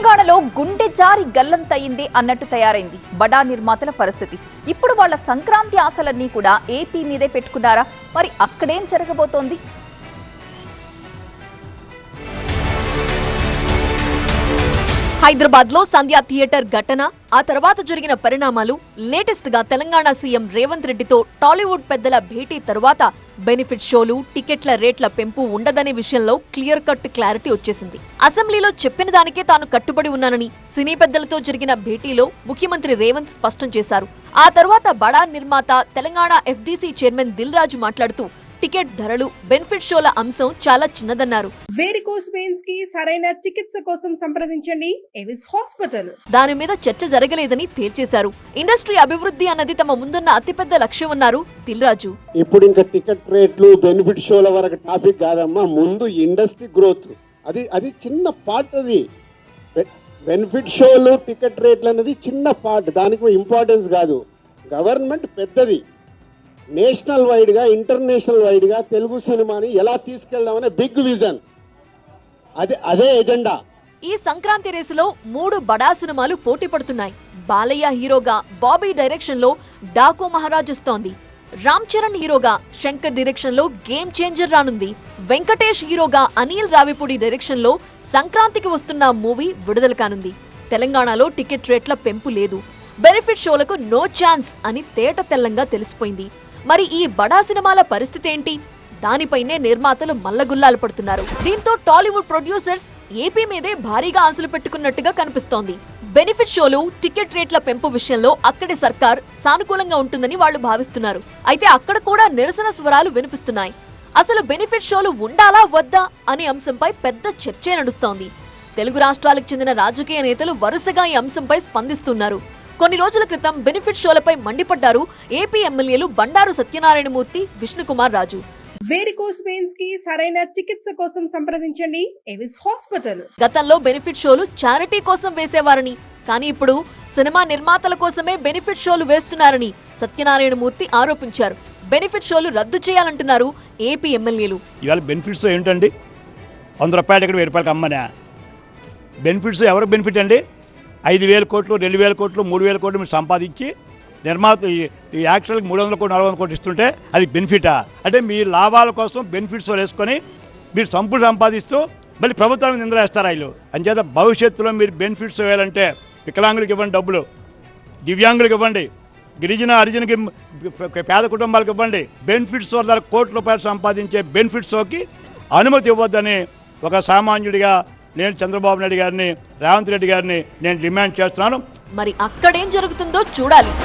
తెలంగాణలో గుండె జారి గల్లంతయింది అన్నట్టు తయారైంది బడా నిర్మాతల పరిస్థితి. ఇప్పుడు వాళ్ళ సంక్రాంతి ఆశలన్నీ కూడా ఏపీ మీదే పెట్టుకున్నారా? మరి అక్కడేం జరగబోతోంది? హైదరాబాద్ లో సంధ్యా థియేటర్ ఘటన, ఆ తర్వాత జరిగిన పరిణామాలు, లేటెస్ట్ గా తెలంగాణ సీఎం రేవంత్ రెడ్డితో టాలీవుడ్ పెద్దల భేటీ తరువాత బెనిఫిట్ షోలు, టికెట్ల రేట్ల పెంపు ఉండదనే విషయంలో క్లియర్ కట్ క్లారిటీ వచ్చేసింది. అసెంబ్లీలో చెప్పిన దానికే తాను కట్టుబడి ఉన్నానని సినీ పెద్దలతో జరిగిన భేటీలో ముఖ్యమంత్రి రేవంత్ స్పష్టం చేశారు. ఆ తర్వాత బడా నిర్మాత తెలంగాణ ఎఫ్డీసీ చైర్మన్ దిల్ రాజు మాట్లాడుతూ టికెట్ ధరలు, బెనిఫిట్ షోల అంశం చాలా చిన్నదన్నారు. వేరికోస్ వెయిన్స్ కి సరైన చికిత్స కోసం సంప్రదించండి ఎవిస్ హాస్పిటల్. దాని మీద చర్చ జరగలేదని తేల్చేశారు. ఇండస్ట్రీ అభివృద్ధి అన్నది తమ ముందున్న అతిపెద్ద లక్ష్యమన్నారు దిల్ రాజు. ఇప్పుడు ఇంకా టికెట్ రేట్లు, బెనిఫిట్ షోల వరకు టాపిక్ కాదమ్మా, ముందు ఇండస్ట్రీ గ్రోత్. అది చిన్న పార్ట్. అది బెనిఫిట్ షోలు, టికెట్ రేట్లు అనేది చిన్న పార్ట్, దానికి ఇంపార్టెన్స్ కాదు. గవర్నమెంట్ పెద్దది. నేషనల్ వైడ్గా, ఇంటర్నేషనల్ వైడ్గా తెలుగు సినిమాని ఎలా తీసుకెళ్దామనే బిగ్ విజన్. అదే ఎజెండా. ఈ సంక్రాంతి రేసులో 3 బడా సినిమాలు పోటీ పడుతున్నాయి. బాలయ్య హీరోగా బాబీ డైరెక్షన్ లో డాకు మహారాజ్ వస్తోంది. రామ్ చరణ్ హీరోగా శంకర్ డైరెక్షన్ లో గేమ్ చేంజర్ రానుంది. వెంకటేష్ హీరోగా అనిల్ రావిపూడి డైరెక్షన్ లో సంక్రాంతికి వస్తున్న మూవీ విడుదల కానుంది. తెలంగాణలో టికెట్ రేట్ల పెంపు లేదు, బెనిఫిట్ షోలకు నో ఛాన్స్ అని తేట తెల్లంగా తెలిసిపోయింది. మరి ఈ బడా సినిమాల పరిస్థితి ఏంటి? దానిపైనే నిర్మాతలు మల్లగుల్లాలు పడుతున్నారు. దీంతో టాలీవుడ్ ప్రొడ్యూసర్స్ ఏపీ మీదే భారీగా ఆశలు పెట్టుకున్నట్టుగా కనిపిస్తోంది. బెనిఫిట్ షోలు, టికెట్ రేట్ల పెంపు విషయంలో అక్కడి సర్కార్ సానుకూలంగా ఉంటుందని వాళ్లు భావిస్తున్నారు. అయితే అక్కడ కూడా నిరసన స్వరాలు వినిపిస్తున్నాయి. అసలు బెనిఫిట్ షోలు ఉండాలా వద్దా అనే అంశంపై పెద్ద చర్చే నడుస్తోంది. తెలుగు రాష్ట్రాలకు చెందిన రాజకీయ నేతలు వరుసగా ఈ అంశంపై స్పందిస్తున్నారు. కొన్ని రోజుల క్రితం బెనిఫిట్ షోలపై మండిపడ్డారు ఏపీ ఎమ్మెల్యేలు బండారు సత్యనారాయణమూర్తి, విష్ణుకుమార్ రాజు. వేరికోస్ వెయిన్స్ కి సరైన చికిత్స కోసం సంప్రదించండి ఎవిస్ హాస్పిటల్. గతంలో బెనిఫిట్ షోలు చారిటీ కోసం వేసేవారని, కానీ ఇప్పుడు సినిమా నిర్మాతల కోసమే బెనిఫిట్ షోలు వేస్తున్నారని సత్యనారాయణమూర్తి ఆరోపించారు. బెనిఫిట్ షోలు రద్దు చేయాలంటున్నారు ఏపీ ఎమ్మెల్యేలు. ఇవాళ బెనిఫిట్స్ ఏంటండి? 100 రూపాయలు ఇక్కడ 1000 రూపాయలకి అమ్మనా? బెనిఫిట్స్ ఎవరికి బెనిఫిట్ అండి? 5,000 కోట్లు, 2,000 కోట్లు, 3,000 కోట్లు మీరు సంపాదించి నిర్మాత ఈ యాక్టర్లకు 300 కోట్లు, 400 కోట్లు ఇస్తుంటే అది బెనిఫిటా? అంటే మీ లాభాల కోసం బెనిఫిట్స్ వేసుకొని మీరు సంపూర్ణ సంపాదిస్తూ మళ్ళీ ప్రభుత్వానికి నిందలు వేస్తారు వీళ్ళు. అంచేత భవిష్యత్తులో మీరు బెనిఫిట్స్ వేయాలంటే వికలాంగులకు ఇవ్వండి డబ్బులు, దివ్యాంగులకు ఇవ్వండి, గిరిజన హరిజనకి పేద కుటుంబాలకు ఇవ్వండి. బెనిఫిట్స్ వల్ల కోట్ల రూపాయలు సంపాదించే బెనిఫిట్స్కి అనుమతి ఇవ్వద్దని ఒక సామాన్యుడిగా నేను చంద్రబాబు నాయుడు గారిని, రేవంత్ రెడ్డి గారిని నేను డిమాండ్ చేస్తున్నాను. మరి అక్కడేం జరుగుతుందో చూడాలి.